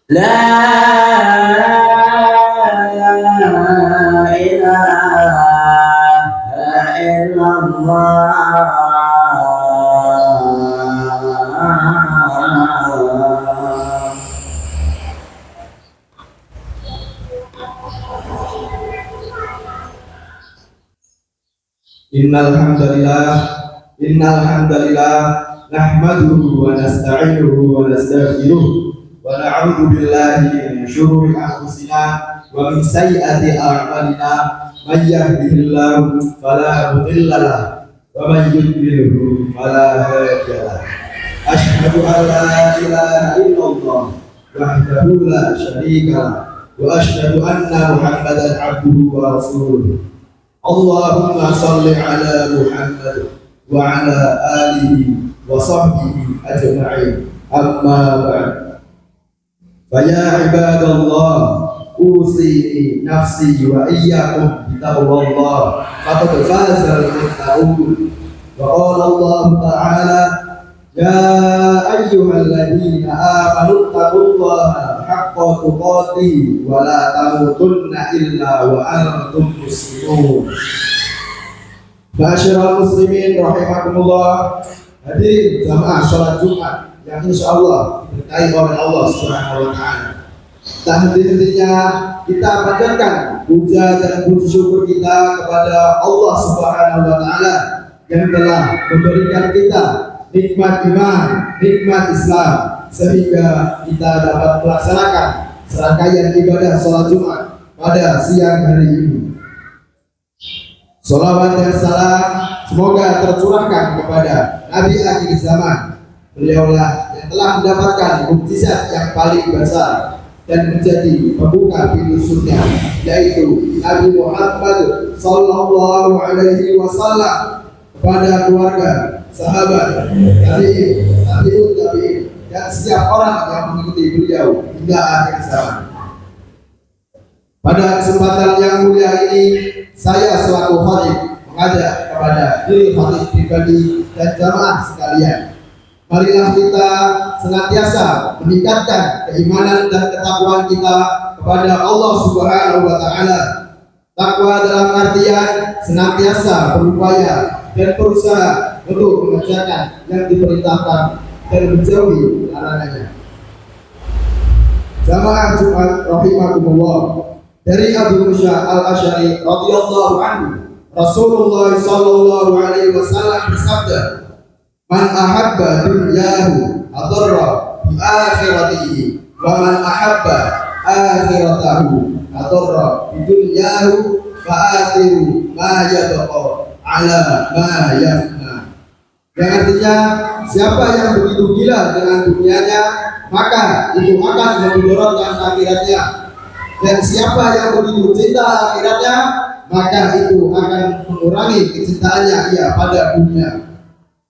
La ilaha illallah. Innal hamdalillah nahmaduhu wa nasta'inuhu wa nastaghfiruh wa na'udzu billahi min syururi anfusina wa min sayyiati a'malina may yahdihillahu fala mudilla lahu wa may yudlilhu fala hadiya lahu. Asyhadu an la ilaha illallah wahdahu la syarika lahu wa asyhadu anna Muhammadan abduhu wa rasuluh. Allahumma salli ala Muhammad wa ala alihi wa sahbihi ajma'in. Amma ba'd. Fa ya ibadallah, usini nafsi wa iyyakum bitaqwallah faqad fazal muttaqun. Wa qala Allah ta'ala, ya ayyuhalladzina amanu taqullaha haqqa tuqatih wa la tamutunna illa wa antum muslimun. Ma'asyiral muslimin rahimakumullah. Hadirin jamaah salat Jumat yang insyaallah diberkahi oleh Allah Subhanahu wa taala. Tak henti-hentinya kita panjatkan puja dan puji syukur kita kepada Allah Subhanahu wa taala yang telah memberikan kita nikmat iman, nikmat Islam, sehingga kita dapat melaksanakan serangkaian ibadah sholat Jumat pada siang hari ini. Sholawat dan salam semoga tercurahkan kepada Nabi akhir zaman. Beliaulah yang telah mendapatkan mukjizat yang paling besar dan menjadi pembuka pintu surga, yaitu Nabi Muhammad sallallahu alaihi wasallam, kepada keluarga, sahabat, tabi'in, dan setiap orang yang mengikuti beliau hingga akhir zaman. Pada kesempatan yang mulia ini, saya selaku khatib mengajak kepada diri khatib pribadi dan jamaah sekalian, marilah kita senantiasa meningkatkan keimanan dan ketakwaan kita kepada Allah Subhanahu wa taala. Takwa dalam artian senantiasa berupaya dan berusaha untuk mengerjakan yang diperintahkan dan menjauhi larangannya. Jamaah Jumat rahimakumullah. Dari Abu Musa al-Asy'ari radhiyallahu anhu, Rasulullah sallallahu alaihi wasallam bersabda, "Man ahabba dunyahu adarra bi akhiratihi, wa man ahabba akhiratahu adarra bi dunyahu fa akhiru ma yabqa ala ma yafna." Yang artinya, siapa yang begitu gila dengan dunianya, maka itu akan memudaratkan akhiratnya. Dan siapa yang begitu cinta akhiratnya, maka itu akan mengurangi kecintaannya ia pada dunia.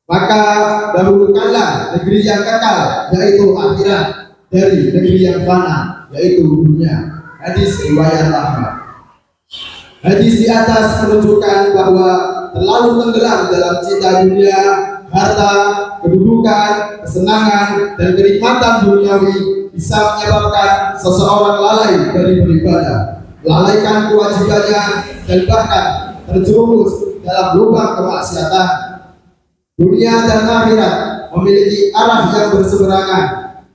Maka dahulukanlah negeri yang kekal, yaitu akhirat, dari negeri yang fana, yaitu dunia. Hadis riwayat Ahmad. Hadis di atas menunjukkan bahwa terlalu tenggelam dalam cinta dunia, harta, kedudukan, kesenangan, dan kenikmatan duniawi bisa menyebabkan seseorang lalai dari beribadah, melalaikan kewajibannya, dan bahkan terjerumus dalam lubang kemaksiatan. Dunia dan akhirat memiliki arah yang berseberangan.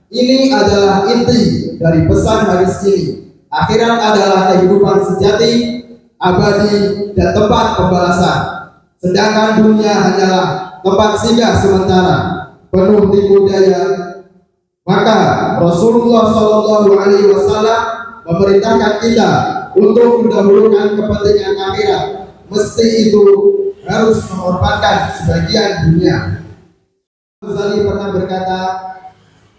Ini adalah inti dari pesan hadis ini. Akhirat adalah kehidupan sejati, abadi, dan tempat pembalasan. Sedangkan dunia hanyalah tempat singgah sementara, penuh tipu daya. Maka Rasulullah Shallallahu Alaihi Wasallam memerintahkan kita untuk mendahulukan kepentingan akhirat. Mesti itu harus mengorbankan sebagian dunia. Ghazali pernah berkata,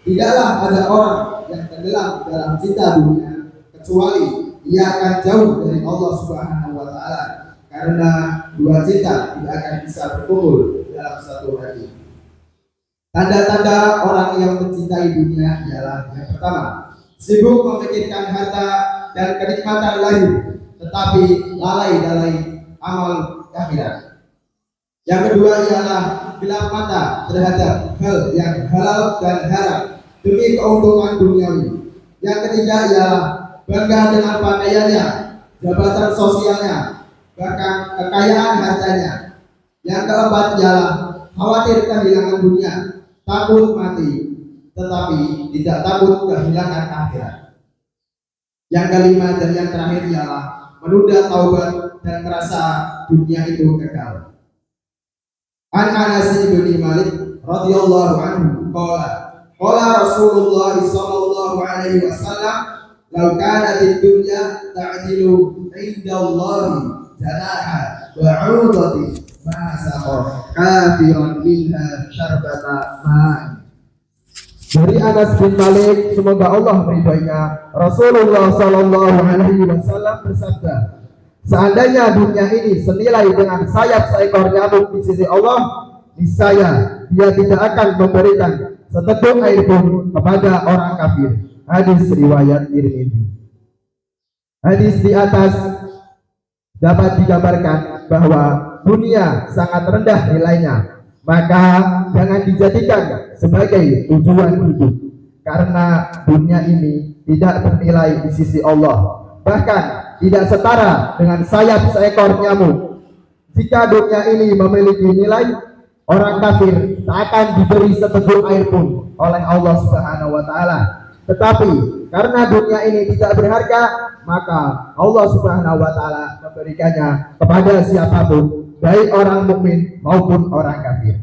tidaklah ada orang yang tenggelam dalam cinta dunia kecuali ia akan jauh dari Allah Subhanahu Wa Taala, karena dua cinta tidak akan bisa berkumpul dalam satu hati. Tanda-tanda orang yang mencintai dunia ialah: yang pertama, sibuk memikirkan harta dan kenikmatan lahir, tetapi lalai amal akhirat. Yang kedua ialah gelap mata terhadap hal yang halal dan haram demi keuntungan duniawi. Yang ketiga ialah bangga dengan pakaiannya, jabatan sosialnya, bahkan kekayaan hartanya. Yang keempat ialah khawatir kehilangan dunia, takut mati, tetapi tidak takut kehilangan akhirat. Yang kelima dan yang terakhir ialah menunda taubat dan merasa dunia itu kekal. An Anas bin Malik radhiyallahu anhu qala Rasulullah sallallahu alaihi wasallam law kanat ad-dunya ta'dilu 'inda Allah janaha ba'udati ma saqa kafiran minha syarbata ma'i. Dari Anas bin Malik, semoga Allah meridainya, Rasulullah sallallahu alaihi wasallam bersabda, seandainya dunia ini senilai dengan sayap seekor nyamuk di sisi Allah, niscaya dia tidak akan memberikan seteguk air pun kepada orang kafir. Hadis riwayat Tirmidzi. Hadis di atas dapat digambarkan bahwa dunia sangat rendah nilainya, maka jangan dijadikan sebagai tujuan hidup, karena dunia ini tidak bernilai di sisi Allah, bahkan tidak setara dengan sayap seekor nyamuk. Jika dunia ini memiliki nilai, orang kafir tak akan diberi seteguk air pun oleh Allah Subhanahu wa taala. Tetapi karena dunia ini tidak berharga, maka Allah Subhanahu wa taala memberikannya kepada siapapun, baik orang mukmin maupun orang kafir.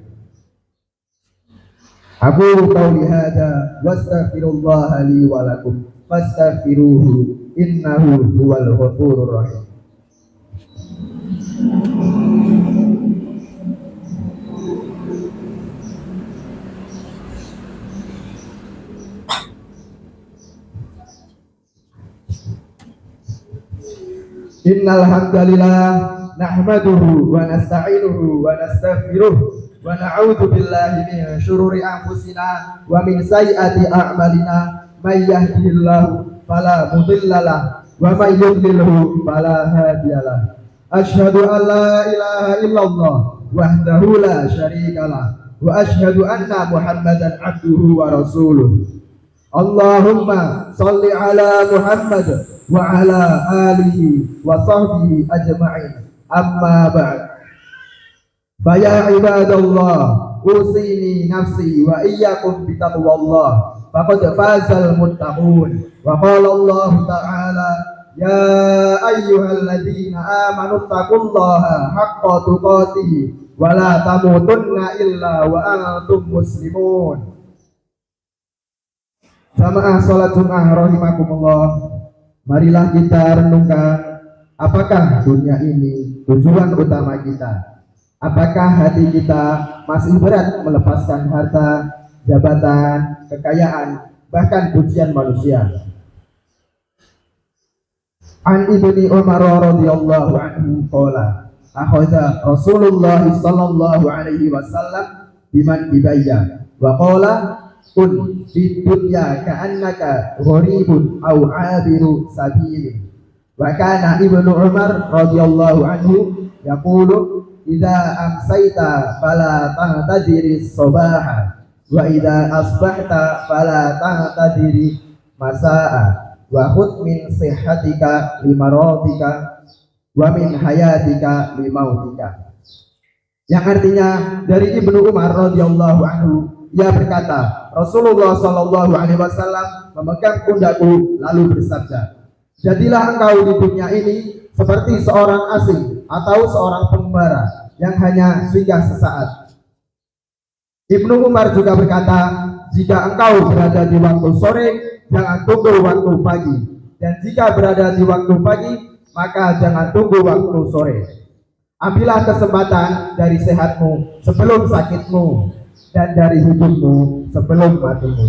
Aku qauli hada wastaghfirullah li wa lakum fastaghfiruhu innahu huwal ghafurur rahim. Innal hamdalillah nahmaduhu wa nasta'inuhu wa nastaghfiruh wa na'udzu billahi min syururi anfusina wa min sayyiati a'malina may yahdihillahu fala mudhillalah wa may yudlilhu fala hadiyalah. Asyhadu an la ilaha illallah wahdahu la syarikalah wa asyhadu anna Muhammadan abduhu wa rasuluh. Allahumma shalli ala Muhammad wa ala alihi wa sahbihi ajma'in. Amma ba'd. Faya ibadallah, usini nafsi wa iyyakum bitaqwallah, faqad fazal muttaqun. Wa qala Allah ta'ala, ya ayyuhalladzina amanu taqullaha haqqa tuqatih wa la tamutunna illa wa antum muslimun. Jamaah salat Jumat rahimakumullah, marilah kita renungkan, apakah dunia ini tujuan utama kita? Apakah hati kita masih berat melepaskan harta, jabatan, kekayaan, bahkan pujian manusia? An Ibni Umar radhiyallahu anhu qala akhadha Rasulullah sallallahu alaihi wasallam biman dibayya wa qala kun fid dunya ka'annaka gharibun aw 'abiru sabil. Wa kana Ibnu Umar radhiyallahu anhu yaqulu idza amsayta fala tahtadiri sabaha wa idza asbahta fala tahtadiri masaa wa khudh min sihhatika limaradika wa min hayatika limautika. Yang artinya dari Ibnu Umar radhiyallahu anhu, ia berkata, Rasulullah sallallahu alaihi wasallam memegang pundakku lalu bersabda, jadilah engkau di dunia ini seperti seorang asing atau seorang pengembara yang hanya singgah sesaat. Ibnu Umar juga berkata, jika engkau berada di waktu sore, jangan tunggu waktu pagi, dan jika berada di waktu pagi, maka jangan tunggu waktu sore. Ambillah kesempatan dari sehatmu sebelum sakitmu, dan dari hidupmu sebelum matimu.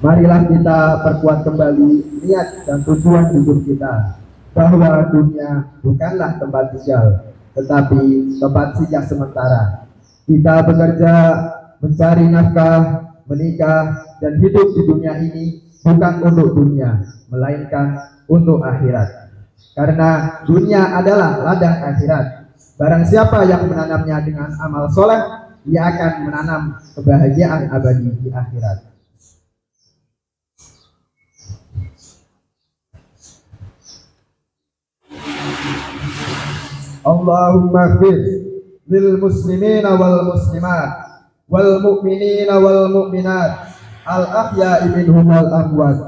Marilah kita perkuat kembali niat dan tujuan hidup kita, bahwa dunia bukanlah tempat tinggal, tetapi tempat singgah sementara. Kita bekerja, mencari nafkah, menikah, dan hidup di dunia ini bukan untuk dunia, melainkan untuk akhirat. Karena dunia adalah ladang akhirat. Barang siapa yang menanamnya dengan amal soleh, ia akan menanam kebahagiaan abadi di akhirat. اللهم اغفر للمسلمين والمسلمات والمؤمنين والمؤمنات الأحياء منهم والأموات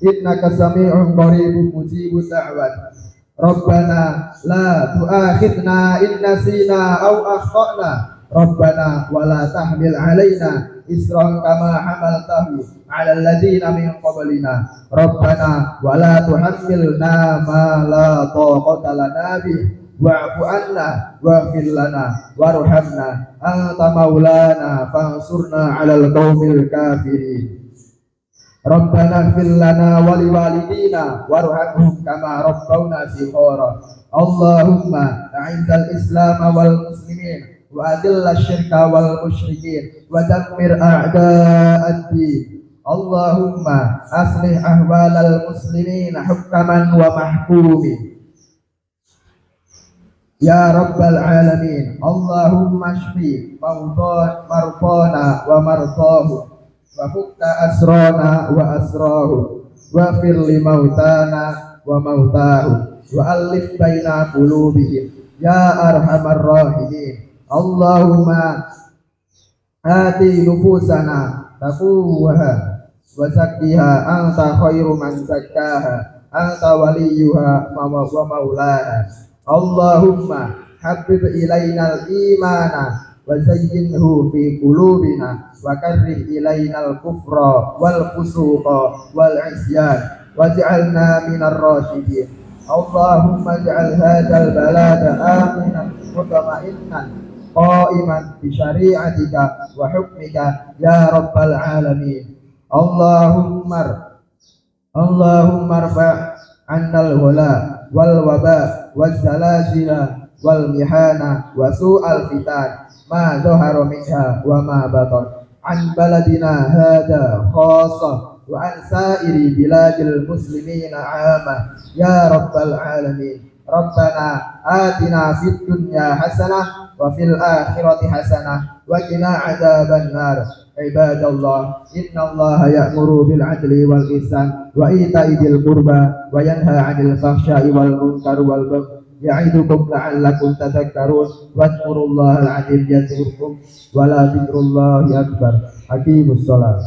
إنك سميع قريب مجيب الدعوات. ربنا لا تؤاخذنا إن نسينا أو أخطأنا ربنا ولا تحمل علينا إصرا كما حملته على الذين من قبلنا ربنا ولا تحملنا ما لا طاقة لنا به واعف عنا واغفر لنا وارحمنا أنت مولانا فانصرنا على القوم الكافرين. ربنا اغفر لنا ولوالدينا وارحمهم كما ربونا صغارا. اللهم أعز الإسلام والمسلمين وأذل الشرك والمشركين ودمر أعداء الدين. اللهم أصلح أحوال المسلمين حكما ومحكومين يا رب العالمين. اللهم اشفي مرضانا ومرضاهم وفك أسرانا وأسراهم واغفر لموتانا وموتاهم وألف بين قلوبهم يا أرحم الراحمين. اللهم آتي نفوسنا تقواها وزكها أنت خير من زكاها أنت وليها ومولاها. اللهم حبب إلينا الإيمان وزينه في قلوبنا وكره إلينا الكفر والفسوق والعصيان واجعلنا من الراشدين. اللهم اجعل هذا البلد آمنا مطمئنا قائما بشريعتك وحكمك يا رب العالمين. اللهم ارفع عنا الغلاء والوباء والزلازل والمحن وسوء الفتن ما ظهر منها وما بطن عن بلدنا هذا خاصة وعن سائر بلاد المسلمين عامة يا رب العالمين. ربنا آتنا في الدنيا حسنة وفي الآخرة حسنة وقنا عذاب النار. عباد الله إن الله يأمر بالعدل والإحسان وإيتاء ذي القربى وينهى عن الفحشاء والمنكر والبغي يعظكم لعلكم تذكرون واذكروا الله العظيم يذكركم ولا ذكر الله أكبر. أقيموا الصلاة.